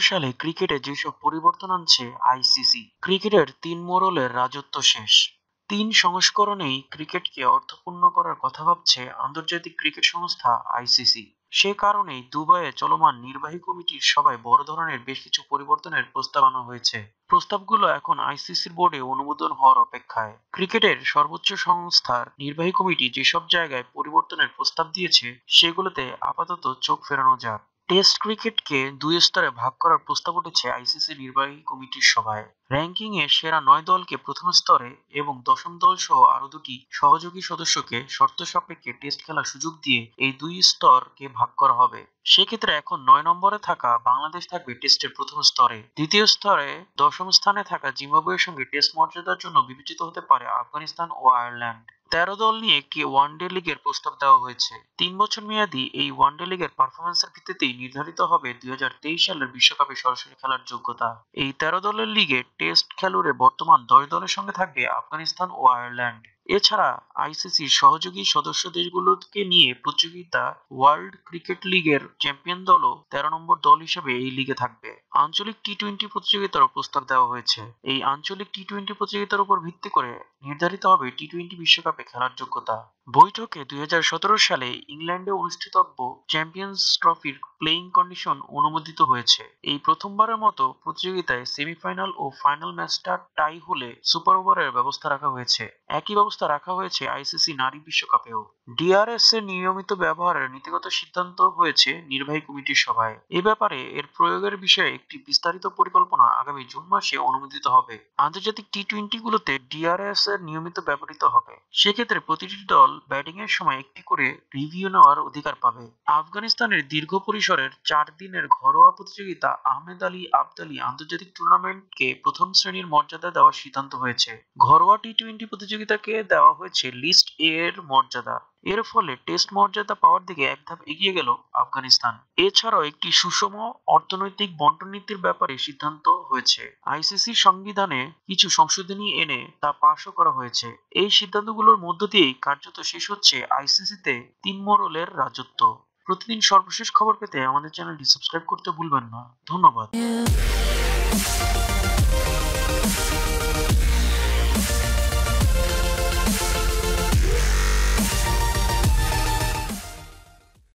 সালে ক্রিকেটে যেসব পরিবর্তন আনছে আইসিসি, ক্রিকেটের তিন মোড়লের রাজত্ব শেষ। তিন সংস্করণেই ক্রিকেটকে অর্থপূর্ণ করার কথা ভাবছে আন্তর্জাতিক ক্রিকেট সংস্থা আইসিসি। সে কারণেই দুবাইয়ে চলমান নির্বাহী কমিটির সভায় বড় ধরনের বেশ কিছু পরিবর্তনের প্রস্তাব আনা হয়েছে। প্রস্তাবগুলো এখন আইসিসির বোর্ডে অনুমোদন হওয়ার অপেক্ষায়। ক্রিকেটের সর্বোচ্চ সংস্থার নির্বাহী কমিটি যেসব জায়গায় পরিবর্তনের প্রস্তাব দিয়েছে সেগুলোতে আপাতত চোখ ফেরানো যাক। টেস্ট ক্রিকেটকে দুই স্তরে ভাগ করার প্রস্তাব উঠেছে আইসিসি নির্বাহী কমিটির সভায়। র্যাঙ্কিং এ সেরা 9 দলকে প্রথম স্তরে এবং দশম দল সহ আরো দুটি সহযোগী সদস্যকে শর্ত সাপেক্ষে টেস্ট খেলার সুযোগ দিয়ে এই দুই স্তরকে ভাগ করা হবে। সেক্ষেত্রে এখন 9 নম্বরে থাকা বাংলাদেশ থাকবে টেস্টের প্রথম স্তরে। দ্বিতীয় স্তরে দশম স্থানে থাকা জিম্বাবুয়ের সঙ্গে টেস্ট মর্যাদার জন্য বিবেচিত হতে পারে আফগানিস্তান ও আয়ারল্যান্ড। 13 দল নিয়ে একটি ওয়ানডে লিগের প্রস্তাব দেওয়া হয়েছে। 3 বছর মেয়াদী এই ওয়ানডে লিগের পারফরমেন্সের ভিত্তিতেই নির্ধারিত হবে 2023 সালের বিশ্বকাপে সরাসরি খেলার যোগ্যতা। এই 13 দলের লিগে টেস্ট খেলুড়ে বর্তমান 10 দলের সঙ্গে থাকবে আফগানিস্তান ও আয়ারল্যান্ড। এছাড়া আইসিসির সহযোগী সদস্য দেশগুলোকে নিয়ে প্রতিযোগিতা ওয়ার্ল্ড ক্রিকেট লিগের চ্যাম্পিয়ন দলও 13 নম্বর দল হিসেবে এই লিগে থাকবে। আঞ্চলিক টি-20 প্রতিযোগিতারও প্রস্তাব দেওয়া হয়েছে। এই আঞ্চলিক টি-20 প্রতিযোগিতার উপর ভিত্তি করে নির্ধারিত হবে টি-20 বিশ্বকাপে খেলার যোগ্যতা। বৈঠকে 2017 সালে ইংল্যান্ডে অনুষ্ঠিতব্য চ্যাম্পিয়ন্স ট্রফির প্লেইং কন্ডিশন অনুমোদিত হয়েছে। এই প্রথমবারের মতো প্রতিযোগিতায় সেমিফাইনাল ও ফাইনাল ম্যাচটা টাই হলে সুপার ওভারের ব্যবস্থা রাখা হয়েছে। একই ব্যবস্থা রাখা হয়েছে আইসিসি নারী বিশ্বকাপেও। ডিআরএস এর নিয়মিত ব্যবহারের নীতিগত সিদ্ধান্ত হয়েছে নির্বাহী কমিটির সভায়। এ ব্যাপারে এর প্রয়োগের বিষয়ে একটি বিস্তারিত পরিকল্পনা আগামী জুন মাসে অনুমোদিত হবে। আন্তর্জাতিক টি-20 গুলোতে ডিআরএস এর নিয়মিত ব্যবহৃত হবে। সেক্ষেত্রে প্রতিটি দল ব্যাটিং এর সময় একটি করে রিভিউ নেওয়ার অধিকার পাবে। আফগানিস্তানের দীর্ঘ পরিসরের 4 দিনের ঘরোয়া প্রতিযোগিতা আহমেদ আলী আবদালী আন্তর্জাতিক টুর্নামেন্টকে প্রথম শ্রেণীর মর্যাদা দেওয়ার সিদ্ধান্ত হয়েছে। ঘরোয়া টি-20 প্রতিযোগিতাকে দেওয়া হয়েছে লিস্ট এ এর মর্যাদা। এর ফলে টেস্ট মর্যাদা পাওয়ার দিকে এক ধাপ এগিয়ে গেল আফগানিস্তান। এছাড়াও একটি সুষম অর্থনৈতিক বন্টন নীতির ব্যাপারে সিদ্ধান্ত হয়েছে। আইসিসির সংবিধানে কিছু সংশোধনী এনে তা পাশও করা হয়েছে। এই সিদ্ধান্তগুলোর মধ্য দিয়েই কার্যত শেষ হচ্ছে আইসিসিতে তিন মোড়লের রাজত্ব। প্রতিদিন সর্বশেষ খবর পেতে আমাদের চ্যানেলটি সাবস্ক্রাইব করতে ভুলবেন না। ধন্যবাদ।